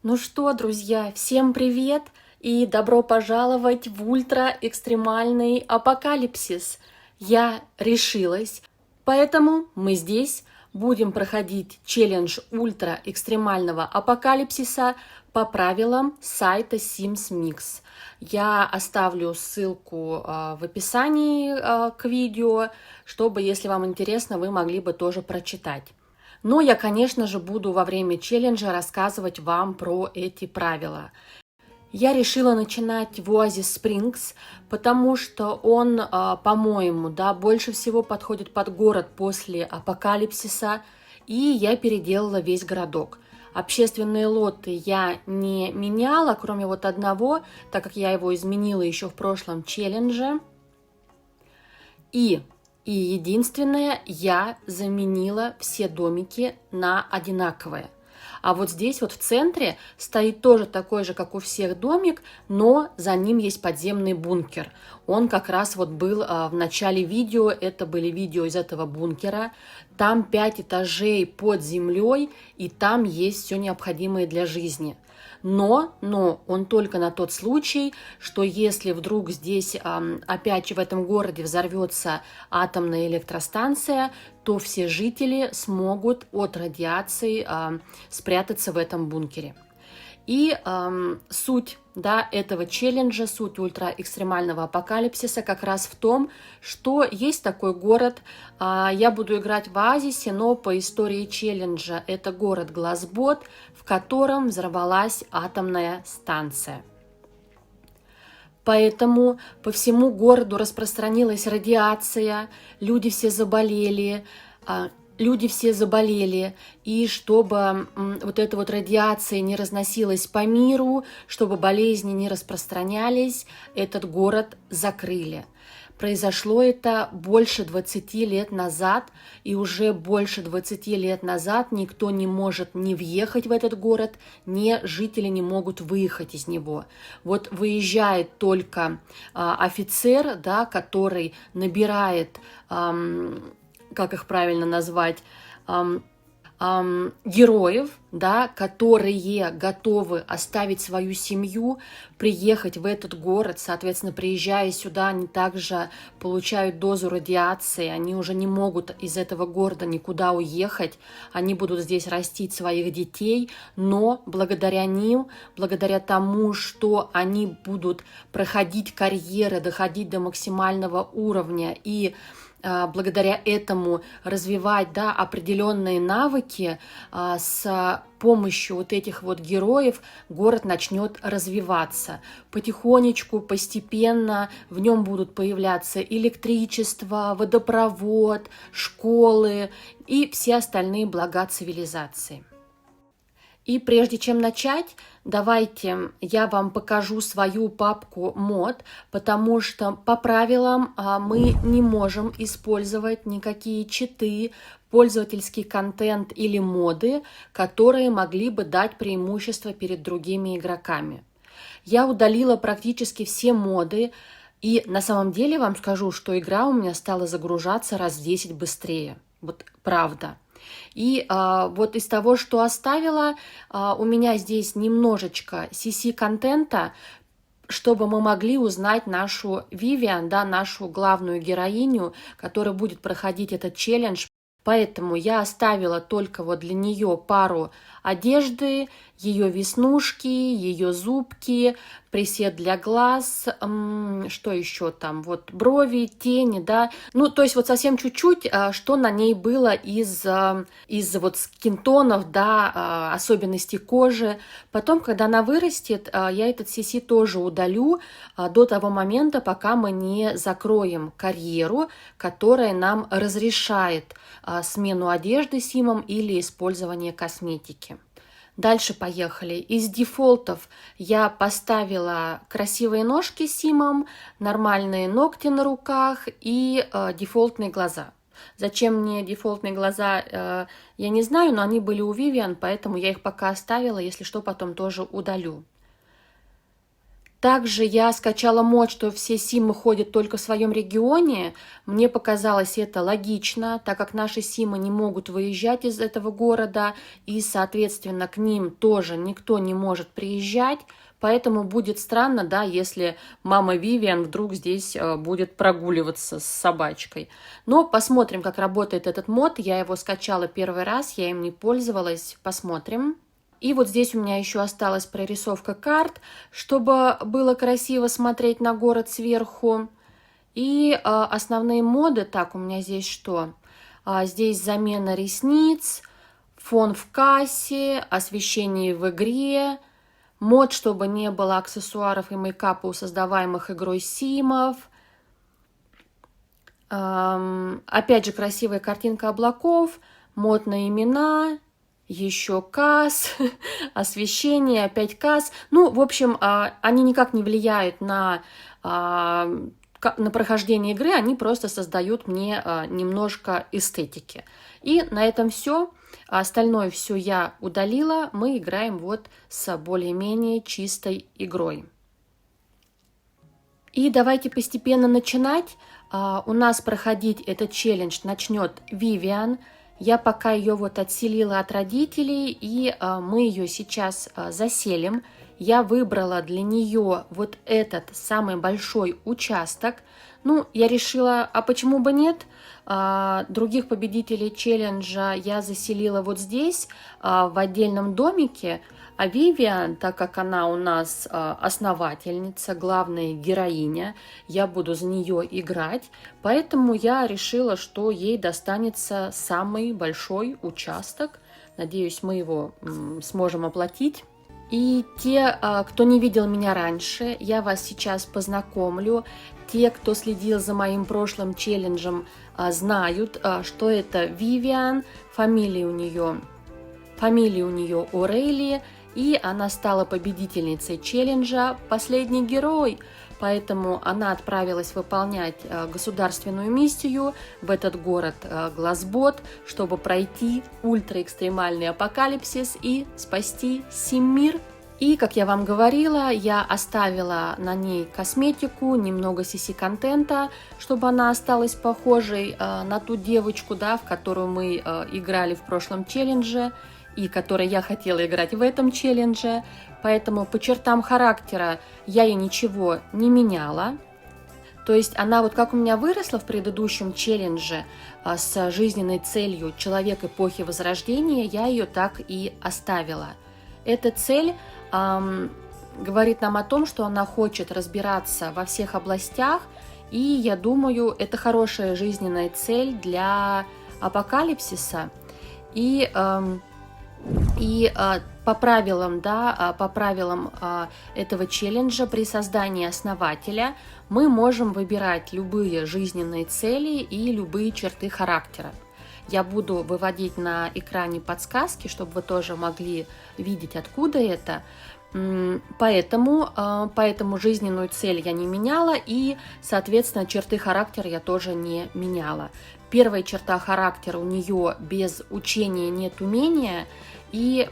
Ну что, друзья, всем привет и добро пожаловать в ультра-экстремальный апокалипсис. Я решилась, поэтому мы здесь будем проходить челлендж ультра-экстремального апокалипсиса по правилам сайта Sims Mix. Я оставлю ссылку в описании к видео, чтобы, если вам интересно, вы могли бы тоже прочитать. Но я, конечно же, буду во время челленджа рассказывать вам про эти правила. Я решила начинать в Oasis Springs, потому что он, по-моему, да, больше всего подходит под город после апокалипсиса, и я переделала весь городок. Общественные лоты я не меняла, кроме вот одного, так как я его изменила еще в прошлом челлендже. И единственное, я заменила все домики на одинаковые. А вот здесь вот в центре стоит тоже такой же, как у всех, домик, но за ним есть подземный бункер. Он как раз вот был в начале видео, это были видео из этого бункера. Там 5 этажей под землей, и там есть все необходимое для жизни. Но он только на тот случай, что если вдруг здесь опять же в этом городе взорвется атомная электростанция, то все жители смогут от радиации спрятаться в этом бункере. И суть, да, этого челленджа, суть ультраэкстремального апокалипсиса как раз в том, что есть такой город, я буду играть в Оазисе, но по истории челленджа это город Глазбот, в котором взорвалась атомная станция. Поэтому по всему городу распространилась радиация, люди все заболели, и чтобы вот эта вот радиация не разносилась по миру, чтобы болезни не распространялись, этот город закрыли. Произошло это больше 20 лет назад, и уже больше 20 лет назад никто не может ни въехать в этот город, ни жители не могут выехать из него. Вот выезжает только офицер, да, который набирает, как их правильно назвать, героев, да, которые готовы оставить свою семью, приехать в этот город, соответственно, приезжая сюда, они также получают дозу радиации, они уже не могут из этого города никуда уехать, они будут здесь растить своих детей, но благодаря ним, благодаря тому, что они будут проходить карьеры, доходить до максимального уровня и благодаря этому развивать, да, определенные навыки, с помощью вот этих вот героев город начнет развиваться. Потихонечку, постепенно в нем будут появляться электричество, водопровод, школы и все остальные блага цивилизации. И прежде чем начать, давайте я вам покажу свою папку мод, потому что по правилам мы не можем использовать никакие читы, пользовательский контент или моды, которые могли бы дать преимущество перед другими игроками. Я удалила практически все моды, и на самом деле вам скажу, что игра у меня стала загружаться раз в 10 быстрее. Вот правда. И вот из того, что оставила, у меня здесь немножечко CC-контента, чтобы мы могли узнать нашу Вивиан, да, нашу главную героиню, которая будет проходить этот челлендж. Поэтому я оставила только вот для нее пару одежды, ее веснушки, ее зубки, пресет для глаз, что еще там, вот брови, тени, да, ну, то есть вот совсем чуть-чуть, что на ней было из вот скинтонов, да, особенностей кожи. Потом, когда она вырастет, я этот CC тоже удалю до того момента, пока мы не закроем карьеру, которая нам разрешает смену одежды симом или использование косметики. Дальше поехали. Из дефолтов я поставила красивые ножки симом, нормальные ногти на руках и дефолтные глаза. Зачем мне дефолтные глаза, я не знаю, но они были у Vivian, поэтому я их пока оставила, если что, потом тоже удалю. Также я скачала мод, что все симы ходят только в своем регионе. Мне показалось это логично, так как наши симы не могут выезжать из этого города, и, соответственно, к ним тоже никто не может приезжать. Поэтому будет странно, да, если мама Вивиан вдруг здесь будет прогуливаться с собачкой. Но посмотрим, как работает этот мод. Я его скачала первый раз, я им не пользовалась. Посмотрим. И вот здесь у меня еще осталась прорисовка карт, чтобы было красиво смотреть на город сверху. И основные моды, так, у меня здесь что? Здесь замена ресниц, фон в кассе, освещение в игре, мод, чтобы не было аксессуаров и мейкапа у создаваемых игрой симов. Опять же, красивая картинка облаков, мод на имена, еще касс, освещение, опять касс. Ну, в общем, они никак не влияют на прохождение игры, они просто создают мне немножко эстетики. И на этом все. Остальное все я удалила. Мы играем вот с более-менее чистой игрой. И давайте постепенно начинать. У нас проходить этот челлендж начнет Вивиан. Я пока ее вот отселила от родителей, и мы ее сейчас заселим. Я выбрала для нее вот этот самый большой участок. Ну, я решила, а почему бы нет? Других победителей челленджа я заселила вот здесь, в отдельном домике. А Вивиан, так как она у нас основательница, главная героиня, я буду за нее играть, поэтому я решила, что ей достанется самый большой участок. Надеюсь, мы его сможем оплатить. И те, кто не видел меня раньше, я вас сейчас познакомлю. Те, кто следил за моим прошлым челленджем, знают, что это Вивиан, фамилия у нее Орели, и она стала победительницей челленджа «Последний герой». Поэтому она отправилась выполнять государственную миссию в этот город Глазбот, чтобы пройти ультраэкстремальный апокалипсис и спасти Симмир. И, как я вам говорила, я оставила на ней косметику, немного CC-контента, чтобы она осталась похожей на ту девочку, да, в которую мы играли в прошлом челлендже, и которой я хотела играть в этом челлендже. Поэтому по чертам характера я ей ничего не меняла. То есть она вот как у меня выросла в предыдущем челлендже с жизненной целью «Человек эпохи Возрождения», я ее так и оставила. Эта цель говорит нам о том, что она хочет разбираться во всех областях, и я думаю, это хорошая жизненная цель для апокалипсиса. И по правилам, да, по правилам этого челленджа при создании основателя мы можем выбирать любые жизненные цели и любые черты характера. Я буду выводить на экране подсказки, чтобы вы тоже могли видеть, откуда это. Поэтому жизненную цель я не меняла, и, соответственно, черты характера я тоже не меняла. Первая черта характера у нее без учения нет умения. И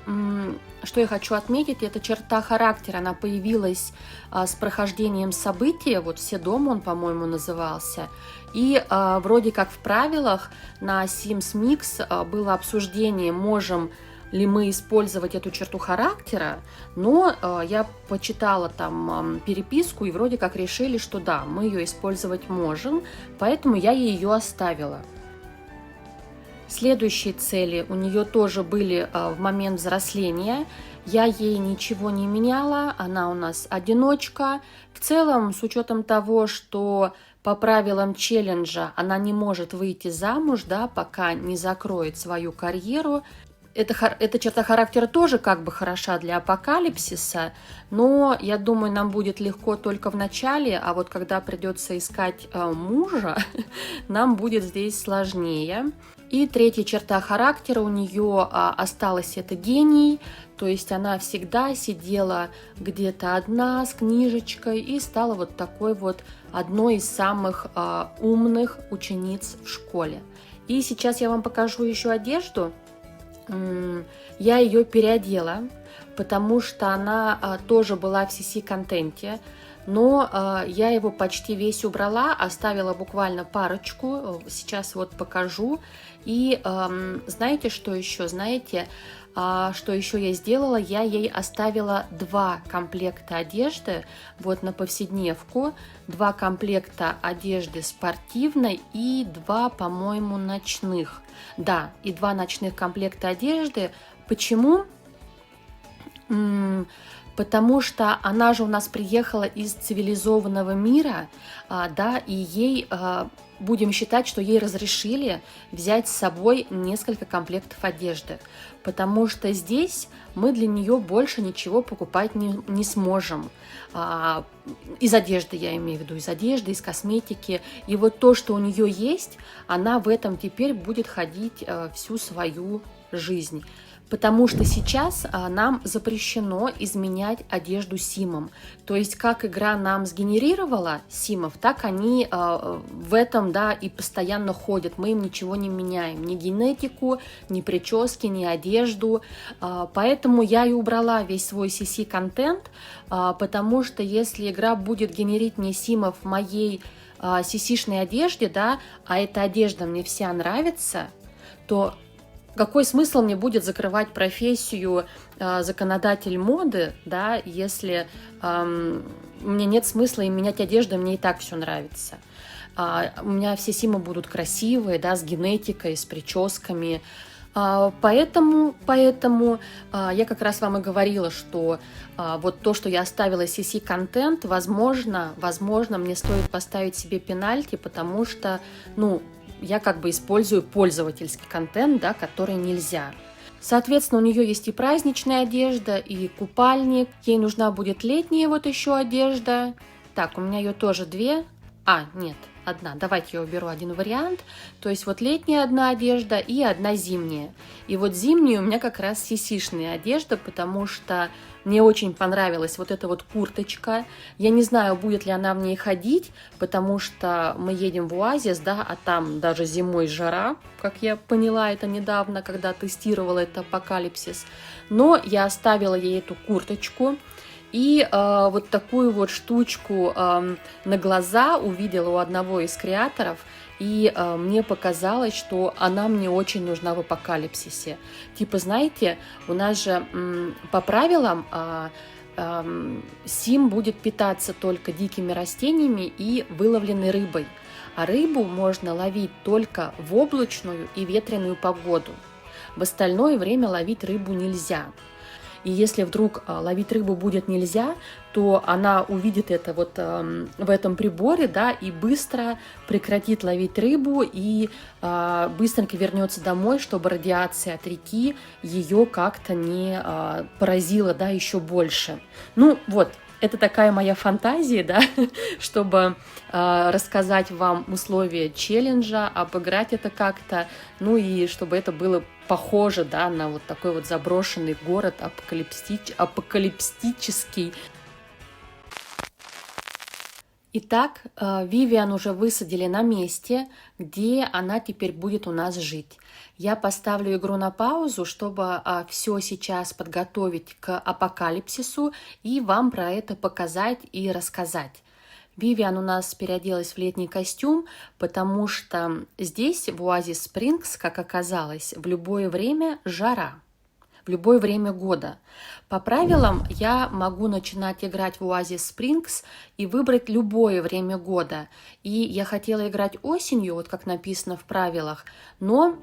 что я хочу отметить, эта черта характера, она появилась с прохождением события, вот «Все дома» он, по-моему, назывался. И вроде как в правилах на Sims Mix было обсуждение, можем ли мы использовать эту черту характера, но я почитала там переписку, и вроде как решили, что да, мы ее использовать можем, поэтому я ее оставила. Следующие цели у нее тоже были в момент взросления. Я ей ничего не меняла, она у нас одиночка. В целом, с учетом того, что по правилам челленджа она не может выйти замуж, да, пока не закроет свою карьеру. Эта черта характера тоже как бы хороша для апокалипсиса, но я думаю, нам будет легко только в начале, а вот когда придется искать мужа, нам будет здесь сложнее. И третья черта характера у нее осталась, это гений, то есть она всегда сидела где-то одна с книжечкой и стала вот такой вот одной из самых умных учениц в школе. И сейчас я вам покажу еще одежду. Я ее переодела, потому что она тоже была в CC-контенте. но я его почти весь убрала, оставила буквально парочку, сейчас вот покажу. И знаете, что еще? Знаете, что еще я сделала? Я ей оставила 2 комплекта одежды, вот на повседневку, 2 комплекта одежды спортивной и 2, по-моему, ночных. Да, и 2 ночных комплекта одежды. Почему? Потому что она же у нас приехала из цивилизованного мира, да, и ей, будем считать, что ей разрешили взять с собой несколько комплектов одежды, потому что здесь мы для нее больше ничего покупать не сможем. Из одежды, я имею в виду, из одежды, из косметики. И вот то, что у нее есть, она в этом теперь будет ходить всю свою жизнь. Потому что сейчас нам запрещено изменять одежду симам. То есть, как игра нам сгенерировала симов, так они в этом, да, и постоянно ходят. Мы им ничего не меняем. Ни генетику, ни прически, ни одежду. Поэтому я и убрала весь свой CC-контент, потому что если игра будет генерить мне симов в моей CC-шной одежде, да, а эта одежда мне вся нравится, то какой смысл мне будет закрывать профессию законодатель моды, да, если мне нет смысла им менять одежду, мне и так все нравится. У меня все симы будут красивые, да, с генетикой, с прическами. Поэтому я как раз вам и говорила, что вот то, что я оставила CC-контент, возможно, мне стоит поставить себе пенальти, потому что, ну, я как бы использую пользовательский контент, да, который нельзя. Соответственно, у нее есть и праздничная одежда, и купальник. Ей нужна будет летняя вот еще одежда. Так, у меня ее тоже 2. Нет, 1. Давайте я уберу один вариант. То есть вот летняя одна одежда и 1 зимняя. И вот зимняя у меня как раз CC-шная одежда, потому что мне очень понравилась вот эта вот курточка. Я не знаю, будет ли она в ней ходить, потому что мы едем в оазис, да, а там даже зимой жара, как я поняла это недавно, когда тестировала это апокалипсис. Но я оставила ей эту курточку. И вот такую вот штучку на глаза увидела у одного из креаторов, и мне показалось, что она мне очень нужна в апокалипсисе. Типа, знаете, у нас же по правилам сим будет питаться только дикими растениями и выловленной рыбой, а рыбу можно ловить только в облачную и ветреную погоду. В остальное время ловить рыбу нельзя. И если вдруг ловить рыбу будет нельзя, то она увидит это вот в этом приборе, да, и быстро прекратит ловить рыбу и быстренько вернется домой, чтобы радиация от реки ее как-то не поразила, да, еще больше. Ну вот, это такая моя фантазия, да, чтобы рассказать вам условия челленджа, обыграть это как-то, ну и чтобы это было похоже, да, на вот такой вот заброшенный город апокалиптический. Итак, Вивиан уже высадили на месте, где она теперь будет у нас жить. Я поставлю игру на паузу, чтобы все сейчас подготовить к апокалипсису и вам про это показать и рассказать. Вивиан у нас переоделась в летний костюм, потому что здесь, в Оазис Спрингс, как оказалось, в любое время жара. В любое время года. По правилам я могу начинать играть в Оазис Спрингс и выбрать любое время года. И я хотела играть осенью, вот как написано в правилах, но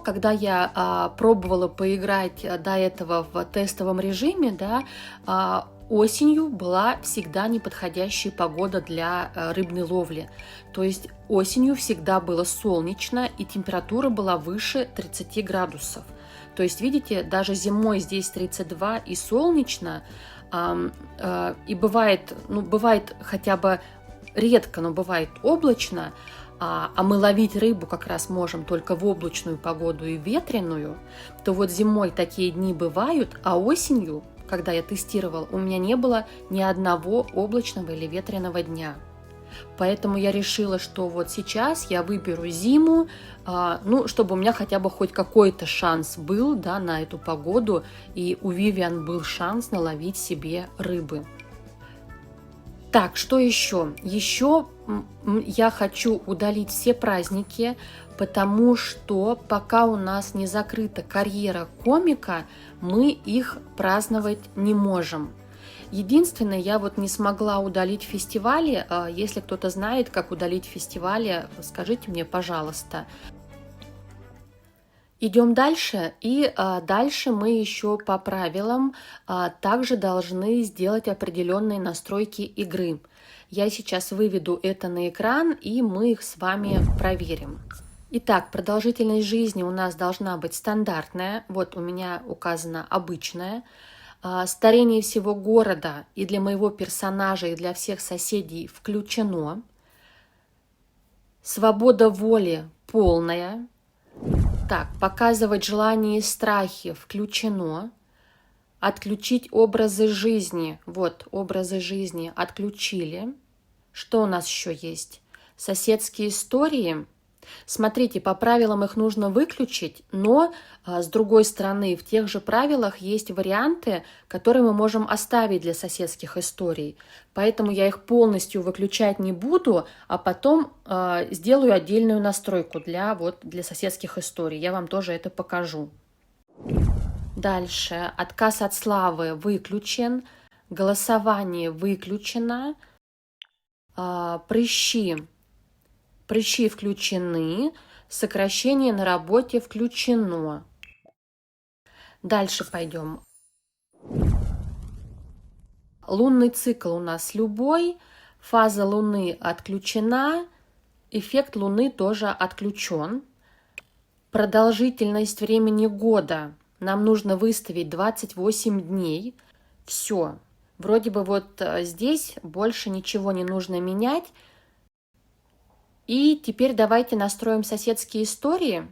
когда я пробовала поиграть до этого в тестовом режиме, да, осенью была всегда неподходящая погода для рыбной ловли. То есть осенью всегда было солнечно и температура была выше 30 градусов. То есть, видите, даже зимой здесь 32 и солнечно, и бывает хотя бы редко, но бывает облачно, а мы ловить рыбу как раз можем только в облачную погоду и ветреную, то вот зимой такие дни бывают, а осенью, когда я тестировала, у меня не было ни одного облачного или ветреного дня. Поэтому я решила, что вот сейчас я выберу зиму, чтобы у меня хотя бы хоть какой-то шанс был, да, на эту погоду, и у Вивиан был шанс наловить себе рыбы. Так, что еще? Еще я хочу удалить все праздники, потому что пока у нас не закрыта карьера комика, мы их праздновать не можем. Единственное, я вот не смогла удалить фестивали. Если кто-то знает, как удалить фестивали, скажите мне, пожалуйста. Идем дальше, и дальше мы еще по правилам также должны сделать определенные настройки игры. Я сейчас выведу это на экран, и мы их с вами проверим. Итак, продолжительность жизни у нас должна быть стандартная. Вот у меня указано обычная. Старение всего города и для моего персонажа, и для всех соседей включено. Свобода воли полная. Так, показывать желания и страхи включено. Отключить образы жизни. Вот, образы жизни отключили. Что у нас еще есть? Соседские истории. Смотрите, по правилам их нужно выключить, но с другой стороны, в тех же правилах есть варианты, которые мы можем оставить для соседских историй. Поэтому я их полностью выключать не буду, а потом сделаю отдельную настройку для соседских историй. Я вам тоже это покажу. Дальше. Отказ от славы выключен. Голосование выключено. Прыщи включены, сокращение на работе включено. Дальше пойдем. Лунный цикл у нас любой, фаза Луны отключена, эффект Луны тоже отключен. Продолжительность времени года нам нужно выставить 28 дней. Все. Вроде бы вот здесь больше ничего не нужно менять. И теперь давайте настроим соседские истории.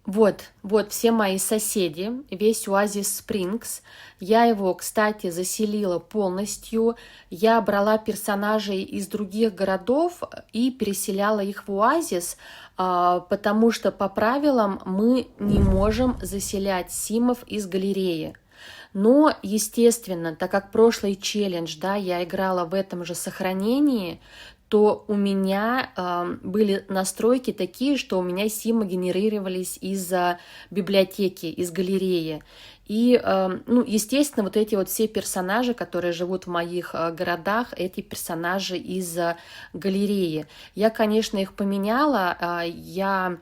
Вот все мои соседи, весь оазис Спрингс. Я его, кстати, заселила полностью. Я брала персонажей из других городов и переселяла их в оазис, потому что по правилам мы не можем заселять симов из галереи. Но, естественно, так как прошлый челлендж, я играла в этом же сохранении, то у меня были настройки такие, что у меня симы генерировались из библиотеки, из галереи. И, естественно, вот эти вот все персонажи, которые живут в моих городах, эти персонажи из галереи. Я, конечно, их поменяла, я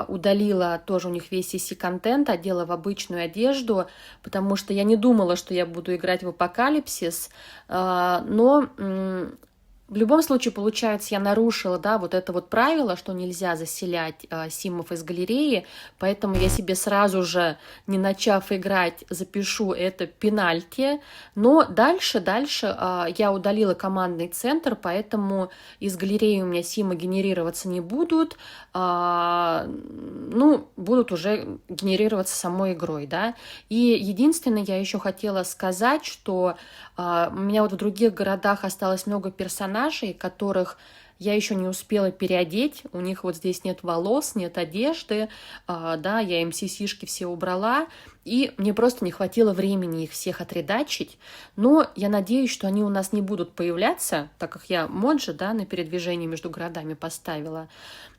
удалила тоже у них весь CC-контент, одела в обычную одежду, потому что я не думала, что я буду играть в Апокалипсис, но... В любом случае, получается, я нарушила, вот это вот правило, что нельзя заселять симов из галереи, поэтому я себе сразу же, не начав играть, запишу это пенальти. Но дальше я удалила командный центр, поэтому из галереи у меня симы генерироваться не будут, будут уже генерироваться самой игрой, И единственное, я еще хотела сказать, что у меня вот в других городах осталось много персонажей, которых я еще не успела переодеть. У них вот здесь нет волос, нет одежды, я им CC-шки все убрала, и мне просто не хватило времени их всех отредачить. Но я надеюсь, что они у нас не будут появляться, так как я моджи, на передвижение между городами поставила.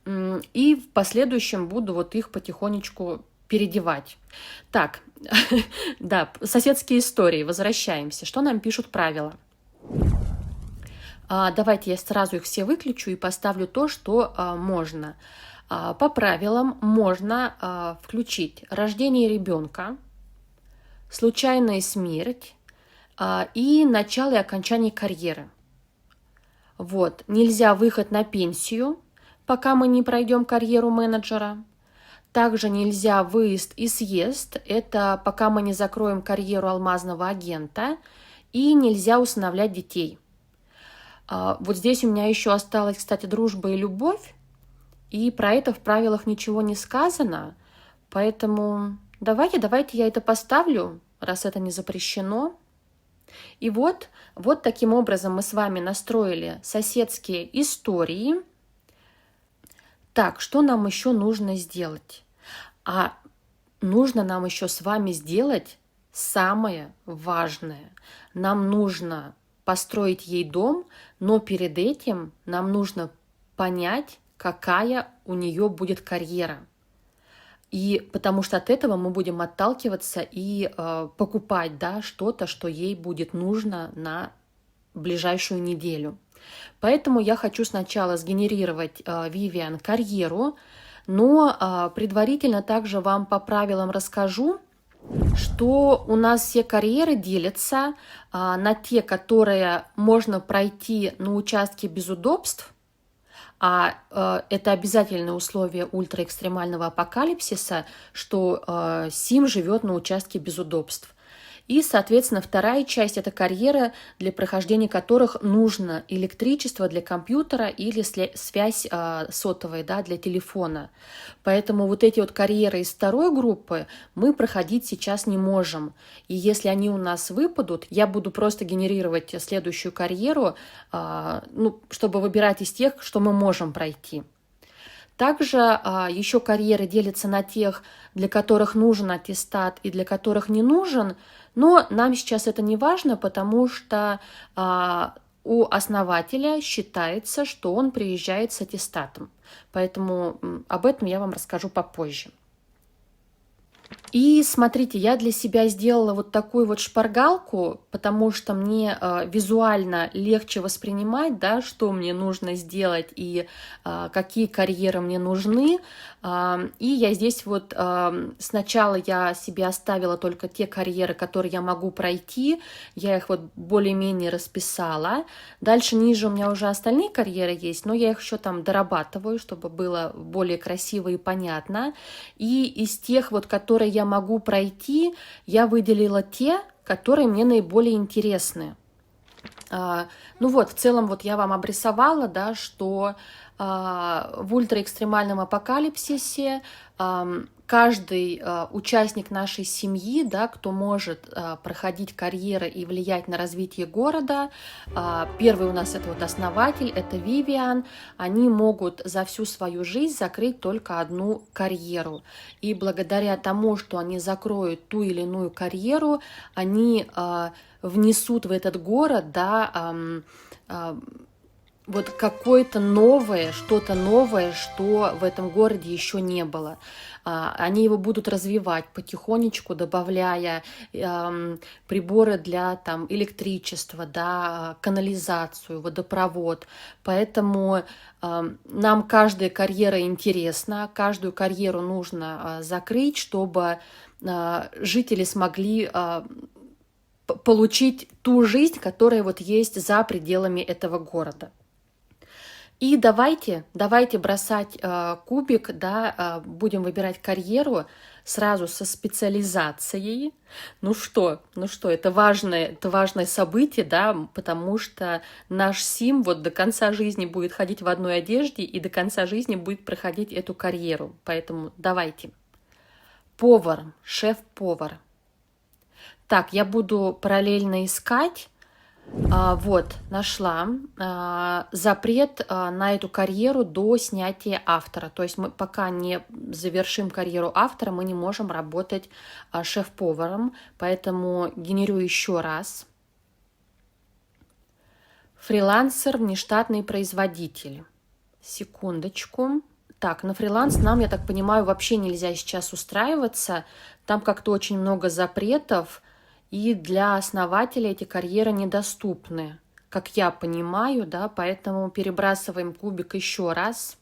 И в последующем буду вот их потихонечку переодевать. Так, соседские истории, возвращаемся. Что нам пишут правила? Давайте я сразу их все выключу и поставлю то, что можно. По правилам можно включить рождение ребенка, случайная смерть и начало и окончание карьеры. Нельзя выход на пенсию, пока мы не пройдем карьеру менеджера. Также нельзя выезд и съезд, это пока мы не закроем карьеру алмазного агента. И нельзя усыновлять детей. Вот здесь у меня еще осталась, кстати, дружба и любовь, и про это в правилах ничего не сказано, поэтому давайте я это поставлю, раз это не запрещено. И вот таким образом мы с вами настроили соседские истории. Так, что нам еще нужно сделать? Нужно нам еще с вами сделать самое важное. Нам нужно построить ей дом, но перед этим нам нужно понять, какая у нее будет карьера. И потому что от этого мы будем отталкиваться и покупать, да, что-то, что ей будет нужно на ближайшую неделю. Поэтому я хочу сначала сгенерировать Вивиан карьеру, но предварительно также вам по правилам расскажу, что у нас все карьеры делятся на те, которые можно пройти на участке без удобств, это обязательное условие ультраэкстремального апокалипсиса, что Сим живет на участке без удобств. И, соответственно, вторая часть – это карьеры, для прохождения которых нужно электричество для компьютера или связь сотовая, да, для телефона. Поэтому вот эти вот карьеры из второй группы мы проходить сейчас не можем. И если они у нас выпадут, я буду просто генерировать следующую карьеру, чтобы выбирать из тех, что мы можем пройти. Также еще карьеры делятся на тех, для которых нужен аттестат и для которых не нужен, но нам сейчас это не важно, потому что у основателя считается, что он приезжает с аттестатом. Поэтому об этом я вам расскажу попозже. И смотрите, я для себя сделала вот такую вот шпаргалку, потому что мне визуально легче воспринимать, да, что мне нужно сделать и какие карьеры мне нужны. И я здесь вот сначала я себе оставила только те карьеры, которые я могу пройти, я их вот более-менее расписала. Дальше ниже у меня уже остальные карьеры есть, но я их еще там дорабатываю, чтобы было более красиво и понятно. И из тех вот, которые я могу пройти, я выделила те, которые мне наиболее интересны. Ну вот, в целом вот я вам обрисовала, да, что в ультраэкстремальном апокалипсисе каждый участник нашей семьи, да, кто может проходить карьеры и влиять на развитие города, первый у нас это вот основатель, это Вивиан, они могут за всю свою жизнь закрыть только одну карьеру. И благодаря тому, что они закроют ту или иную карьеру, они внесут в этот город, да, вот какое-то новое, что-то новое, что в этом городе еще не было. Они его будут развивать потихонечку, добавляя приборы для там, электричества, да, канализацию, водопровод. Поэтому нам каждая карьера интересна, каждую карьеру нужно закрыть, чтобы жители смогли получить ту жизнь, которая вот есть за пределами этого города. И давайте бросать кубик, да, будем выбирать карьеру сразу со специализацией. Ну что, это важное событие, да, потому что наш Сим вот до конца жизни будет ходить в одной одежде и до конца жизни будет проходить эту карьеру. Поэтому давайте. Повар, шеф-повар. Так, я буду параллельно искать. Вот, нашла запрет на эту карьеру до снятия автора. То есть мы пока не завершим карьеру автора, мы не можем работать шеф-поваром. Поэтому генерирую еще раз. Фрилансер, внештатный производитель. Секундочку. Так, на фриланс нам, я так понимаю, вообще нельзя сейчас устраиваться. Там как-то очень много запретов. И для основателя эти карьеры недоступны, как я понимаю, да, поэтому перебрасываем кубик еще раз.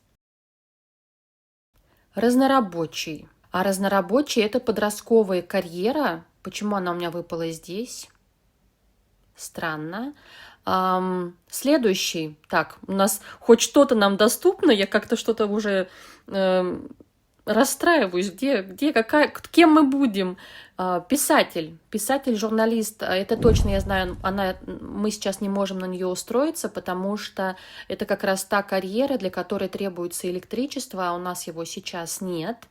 Разнорабочий. А разнорабочий – это подростковая карьера. Почему она у меня выпала здесь? Странно. Следующий. Так, у нас хоть что-то нам доступно, я как-то что-то уже расстраиваюсь, кем мы будем? Писатель, журналист, это точно я знаю, мы сейчас не можем на нее устроиться, потому что это как раз та карьера, для которой требуется электричество, а у нас его сейчас нет.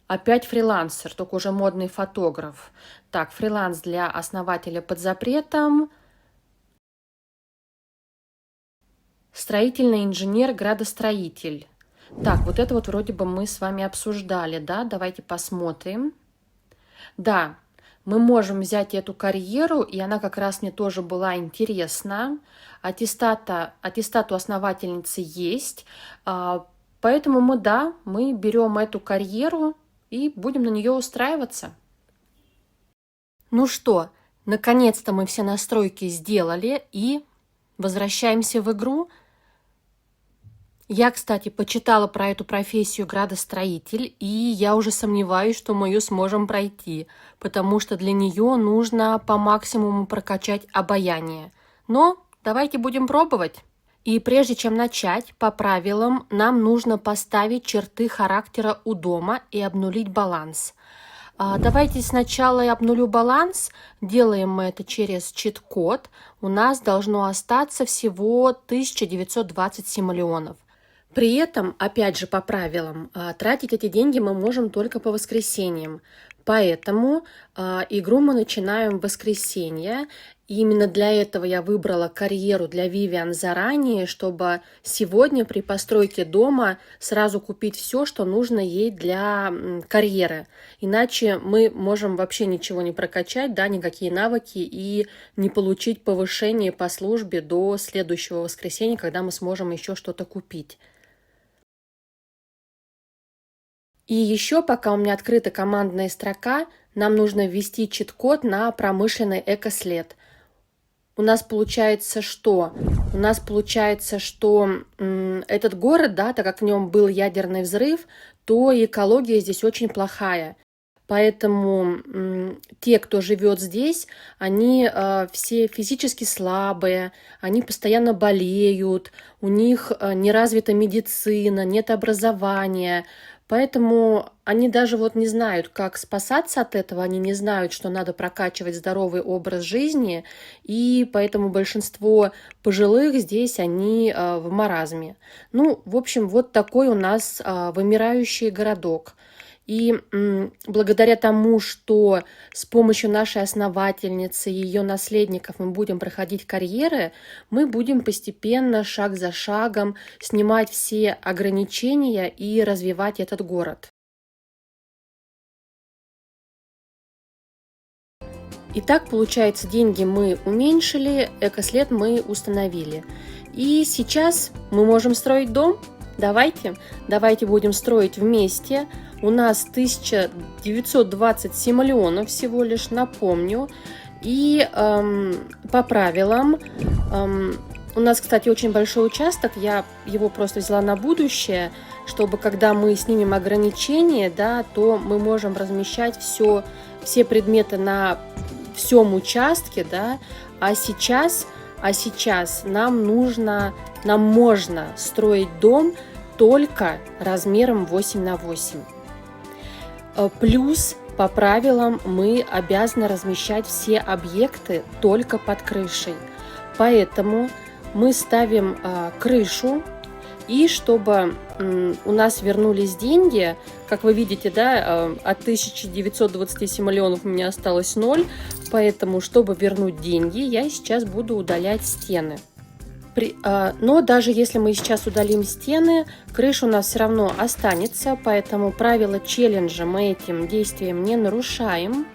Опять фрилансер, только уже модный фотограф. Так, фриланс для основателя под запретом. Строительный инженер, градостроитель. Так, вот это вот вроде бы мы с вами обсуждали, да? Давайте посмотрим. Да, мы можем взять эту карьеру, и она как раз мне тоже была интересна. Аттестат у основательницы есть, поэтому мы берем эту карьеру и будем на нее устраиваться. Ну что, наконец-то мы все настройки сделали и возвращаемся в игру. Я, кстати, почитала про эту профессию градостроитель, и я уже сомневаюсь, что мы ее сможем пройти, потому что для нее нужно по максимуму прокачать обаяние. Но давайте будем пробовать. И прежде чем начать, по правилам, нам нужно поставить черты характера у дома и обнулить баланс. Давайте сначала я обнулю баланс. Делаем мы это через чит-код. У нас должно остаться всего 1920 симолеонов. При этом, опять же, по правилам, тратить эти деньги мы можем только по воскресеньям. Поэтому игру мы начинаем в воскресенье. И именно для этого я выбрала карьеру для Вивиан заранее, чтобы сегодня при постройке дома сразу купить все, что нужно ей для карьеры. Иначе мы можем вообще ничего не прокачать, да, никакие навыки и не получить повышение по службе до следующего воскресенья, когда мы сможем еще что-то купить. И еще, пока у меня открыта командная строка, нам нужно ввести чит-код на промышленный экослед. У нас получается что? У нас получается, что этот город, да, так как в нем был ядерный взрыв, то экология здесь очень плохая. Поэтому те, кто живет здесь, они все физически слабые, они постоянно болеют, у них не развита медицина, нет образования. Поэтому они даже вот не знают, как спасаться от этого, они не знают, что надо прокачивать здоровый образ жизни, и поэтому большинство пожилых здесь, они в маразме. Ну, в общем, вот такой у нас вымирающий городок. И благодаря тому, что с помощью нашей основательницы и ее наследников мы будем проходить карьеры, мы будем постепенно, шаг за шагом, снимать все ограничения и развивать этот город. Итак, получается, деньги мы уменьшили, экослед мы установили. И сейчас мы можем строить дом. Давайте будем строить вместе. У нас 1920 симолеонов всего лишь, напомню. И по правилам, у нас, кстати, очень большой участок, я его просто взяла на будущее, чтобы когда мы снимем ограничения, да, то мы можем размещать все предметы на всем участке, да, а сейчас нам можно строить дом только размером 8 на 8. Плюс по правилам мы обязаны размещать все объекты только под крышей. Поэтому мы ставим крышу, и чтобы у нас вернулись деньги, как вы видите, да, от 1920 симолеонов у меня осталось 0, поэтому, чтобы вернуть деньги, я сейчас буду удалять стены. Но даже если мы сейчас удалим стены, крыша у нас все равно останется, поэтому правила челленджа мы этим действием не нарушаем.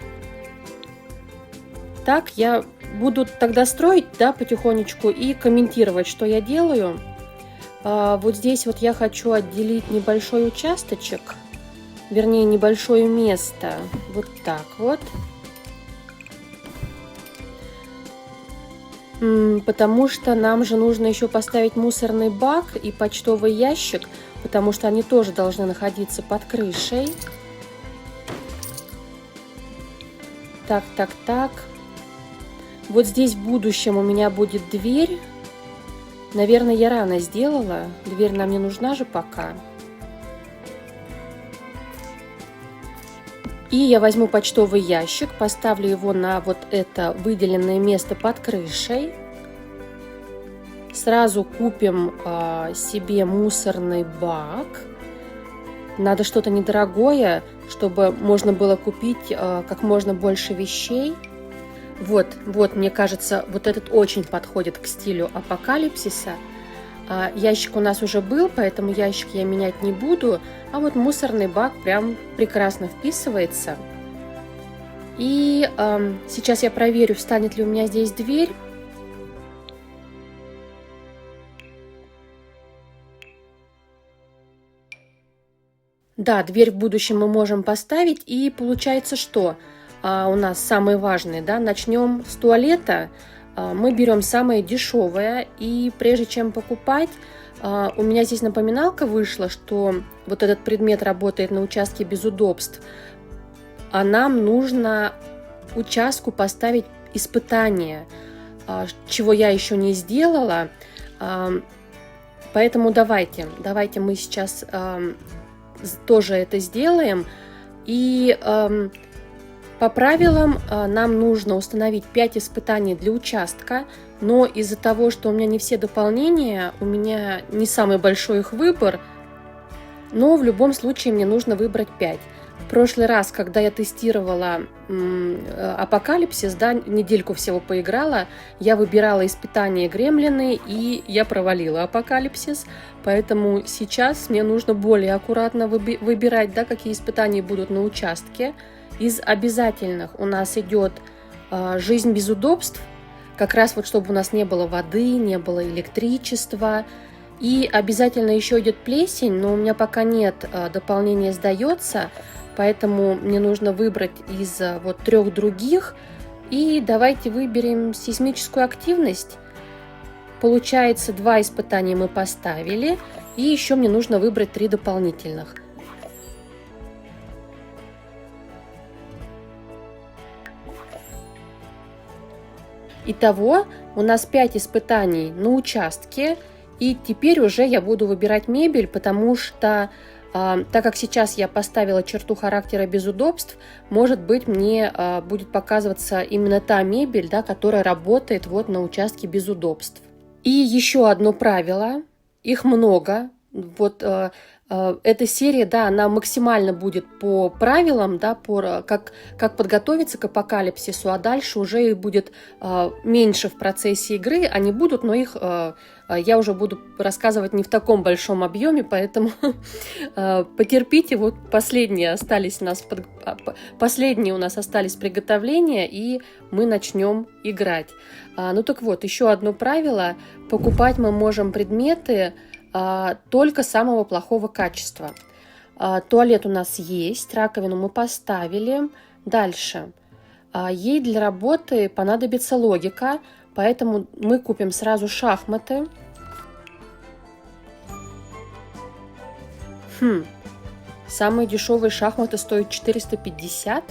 Так, я буду тогда строить, да, потихонечку и комментировать, что я делаю. Вот здесь вот я хочу отделить небольшой участочек, вернее, небольшое место, вот так вот. Потому что нам же нужно еще поставить мусорный бак и почтовый ящик, потому что они тоже должны находиться под крышей. Так. Вот здесь в будущем у меня будет дверь. Наверное, я рано сделала. Дверь нам не нужна же пока. И я возьму почтовый ящик, поставлю его на вот это выделенное место под крышей. Сразу купим себе мусорный бак. Надо что-то недорогое, чтобы можно было купить как можно больше вещей. Вот, мне кажется, вот этот очень подходит к стилю апокалипсиса. Ящик у нас уже был, поэтому ящик я менять не буду. А вот мусорный бак прям прекрасно вписывается. И сейчас я проверю, встанет ли у меня здесь дверь. Да, дверь в будущем мы можем поставить. И получается, что у нас самые важные, да, начнем с туалета. Мы берем самое дешевое. И прежде чем покупать, у меня здесь напоминалка вышла, что вот этот предмет работает на участке без удобств. А нам нужно участку поставить испытание, чего я еще не сделала. Поэтому давайте мы сейчас тоже это сделаем. И по правилам нам нужно установить 5 испытаний для участка, но из-за того, что у меня не все дополнения, у меня не самый большой их выбор, но в любом случае мне нужно выбрать 5. В прошлый раз, когда я тестировала Апокалипсис, да, недельку всего поиграла, я выбирала испытания Гремлины, и я провалила Апокалипсис, поэтому сейчас мне нужно более аккуратно выбирать, да, какие испытания будут на участке. Из обязательных у нас идет жизнь без удобств, как раз вот чтобы у нас не было воды, не было электричества. И обязательно еще идет плесень, но у меня пока нет дополнения «Сдается», поэтому мне нужно выбрать из вот 3 других. И давайте выберем сейсмическую активность. Получается, 2 испытания мы поставили, и еще мне нужно выбрать 3 дополнительных. Итого у нас 5 испытаний на участке, и теперь уже я буду выбирать мебель, потому что, так как сейчас я поставила черту характера без удобств, может быть, мне будет показываться именно та мебель, да, которая работает вот на участке без удобств. И еще одно правило, их много. Вот эта серия, да, она максимально будет по правилам, да, как подготовиться к апокалипсису, а дальше уже их будет меньше в процессе игры, они будут, но их я уже буду рассказывать не в таком большом объеме, поэтому потерпите, вот последние у нас остались приготовления, и мы начнем играть. Ну так вот, еще одно правило, покупать мы можем предметы только самого плохого качества. Туалет у нас есть, раковину мы поставили. Дальше. Ей для работы понадобится логика, поэтому мы купим сразу шахматы. Самые дешевые шахматы стоят 450.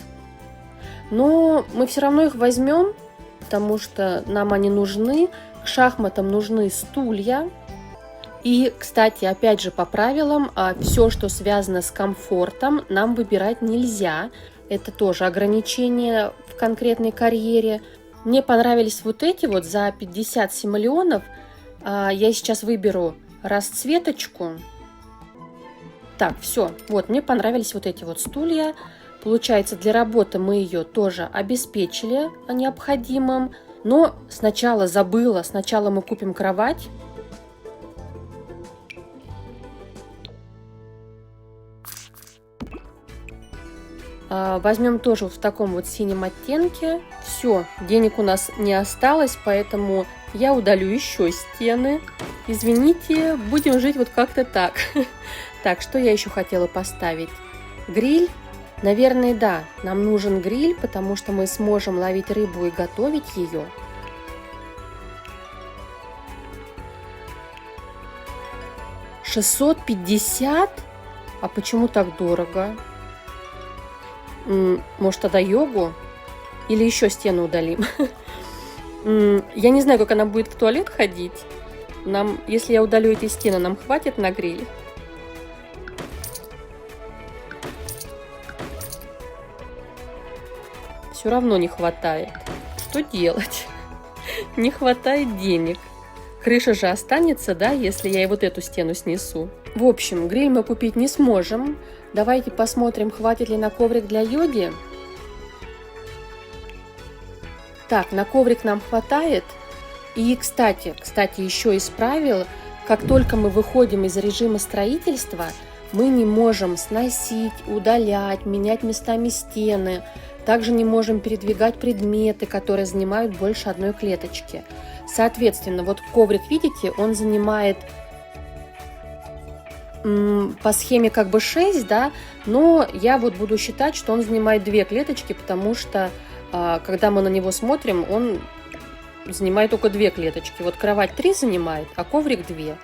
Но мы все равно их возьмем, потому что нам они нужны. К шахматам нужны стулья. И, кстати, опять же по правилам, все, что связано с комфортом, нам выбирать нельзя. Это тоже ограничение в конкретной карьере. Мне понравились вот эти вот за 50 симолеонов. Я сейчас выберу расцветочку. Так, все. Вот, мне понравились вот эти вот стулья. Получается, для работы мы ее тоже обеспечили необходимым. Но сначала забыла. Сначала мы купим кровать. Возьмем тоже в таком вот синем оттенке. Все, денег у нас не осталось, поэтому я удалю еще стены. Извините, будем жить вот как-то так. Так, что я еще хотела поставить? Гриль? Наверное, да, нам нужен гриль, потому что мы сможем ловить рыбу и готовить ее. $650? А почему так дорого? Может, тогда йогу? Или еще стену удалим? Я не знаю, как она будет в туалет ходить. Если я удалю эти стены, нам хватит на гриль? Все равно не хватает. Что делать? Не хватает денег. Крыша же останется, да, если я и вот эту стену снесу. В общем, гриль мы купить не сможем. Давайте посмотрим, хватит ли на коврик для йоги. Так, на коврик нам хватает. И, кстати, еще из правил, как только мы выходим из режима строительства, мы не можем сносить, удалять, менять местами стены. Также не можем передвигать предметы, которые занимают больше одной клеточки. Соответственно, вот коврик, видите, он занимает по схеме как бы 6, да, но я вот буду считать, что он занимает 2 клеточки, потому что когда мы на него смотрим, он занимает только 2 клеточки. Вот кровать 3 занимает, а коврик 2.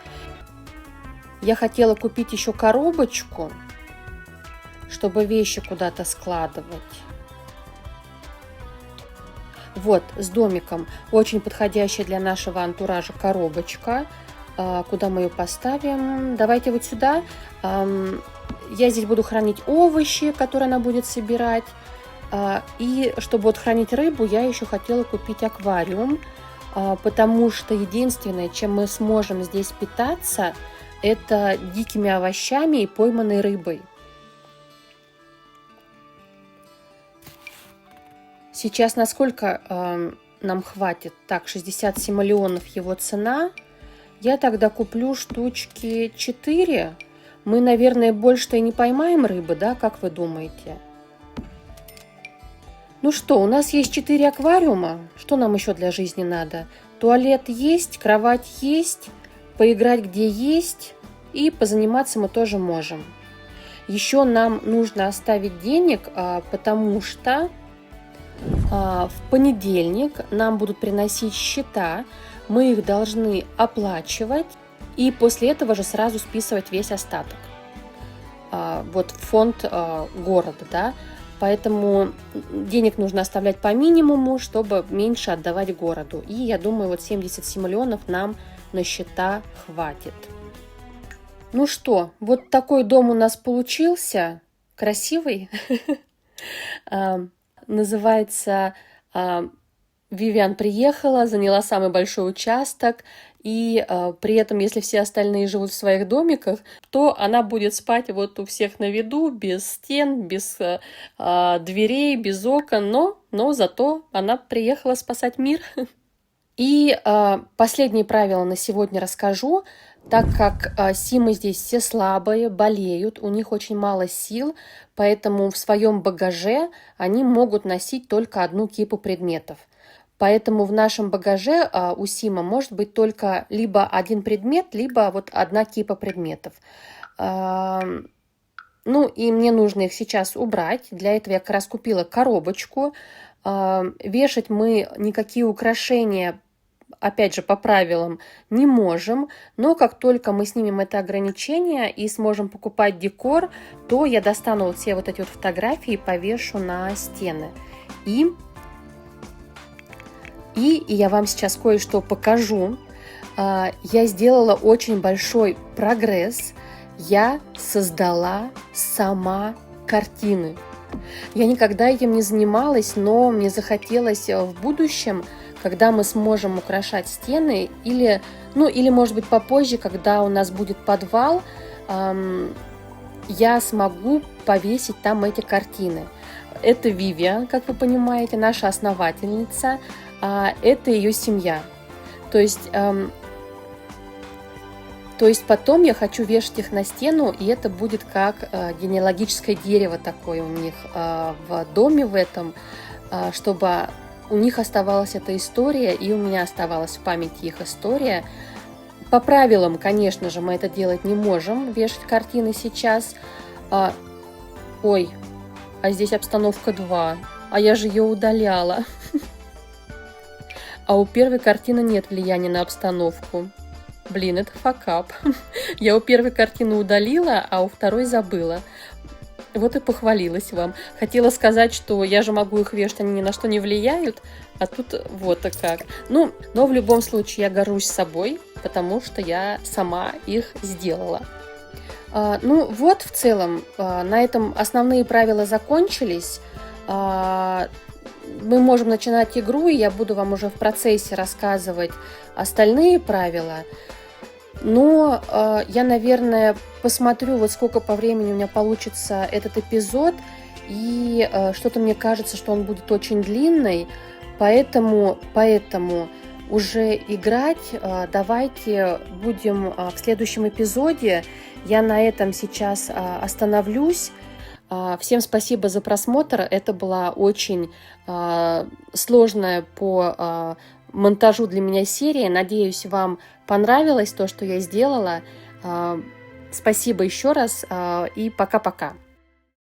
Я хотела купить еще коробочку, чтобы вещи куда-то складывать. Вот, с домиком. Очень подходящая для нашего антуража коробочка. Куда мы ее поставим? Давайте вот сюда. Я здесь буду хранить овощи, которые она будет собирать. И чтобы вот хранить рыбу, я еще хотела купить аквариум, потому что единственное, чем мы сможем здесь питаться, это дикими овощами и пойманной рыбой. Сейчас насколько нам хватит? Так, 67 миллионов его цена. Я тогда куплю штучки 4. Мы, наверное, больше-то и не поймаем рыбы, да? Как вы думаете? Ну что, у нас есть 4 аквариума. Что нам еще для жизни надо? Туалет есть, кровать есть, поиграть где есть, и позаниматься мы тоже можем. Еще нам нужно оставить денег, потому что в понедельник нам будут приносить счета, мы их должны оплачивать и после этого же сразу списывать весь остаток вот в фонд города, да, поэтому денег нужно оставлять по минимуму, чтобы меньше отдавать городу, и я думаю, вот 77 миллионов нам на счета хватит. Ну что, вот такой дом у нас получился, красивый. Называется «Вивиан приехала, заняла самый большой участок, и при этом, если все остальные живут в своих домиках, то она будет спать вот у всех на виду, без стен, без дверей, без окон, но зато она приехала спасать мир». И последние правила на сегодня расскажу. Так как симы здесь все слабые, болеют, у них очень мало сил, поэтому в своем багаже они могут носить только одну кипу предметов. Поэтому в нашем багаже у сима может быть только либо один предмет, либо вот одна кипа предметов. Ну и мне нужно их сейчас убрать. Для этого я как раз купила коробочку. Вешать мы никакие украшения, опять же, по правилам не можем, но как только мы снимем это ограничение и сможем покупать декор, то я достану вот все вот эти вот фотографии и повешу на стены. И я вам сейчас кое-что покажу. Я сделала очень большой прогресс. Я создала сама картины. Я никогда этим не занималась, но мне захотелось в будущем, когда мы сможем украшать стены, или может быть попозже, когда у нас будет подвал, я смогу повесить там эти картины. Это Вивиан, как вы понимаете, наша основательница, это ее семья. То есть потом я хочу вешать их на стену, и это будет как генеалогическое дерево такое у них в доме в этом, чтобы у них оставалась эта история, и у меня оставалась в памяти их история. По правилам, конечно же, мы это делать не можем, вешать картины сейчас. Ой, а здесь обстановка 2, а я же ее удаляла. А у первой картины нет влияния на обстановку. Блин, это факап. Я у первой картины удалила, а у второй забыла. Вот и похвалилась вам. Хотела сказать, что я же могу их вешать, они ни на что не влияют, а тут вот и как. Ну, но в любом случае я горжусь собой, потому что я сама их сделала. Ну вот, в целом, на этом основные правила закончились. Мы можем начинать игру, и я буду вам уже в процессе рассказывать остальные правила. Но я, наверное, посмотрю, вот сколько по времени у меня получится этот эпизод, и что-то мне кажется, что он будет очень длинный, поэтому уже играть давайте будем в следующем эпизоде. Я на этом сейчас остановлюсь. Всем спасибо за просмотр. Это была очень сложная по монтажу для меня серия. Надеюсь, вам понравилось то, что я сделала. Спасибо еще раз и пока-пока.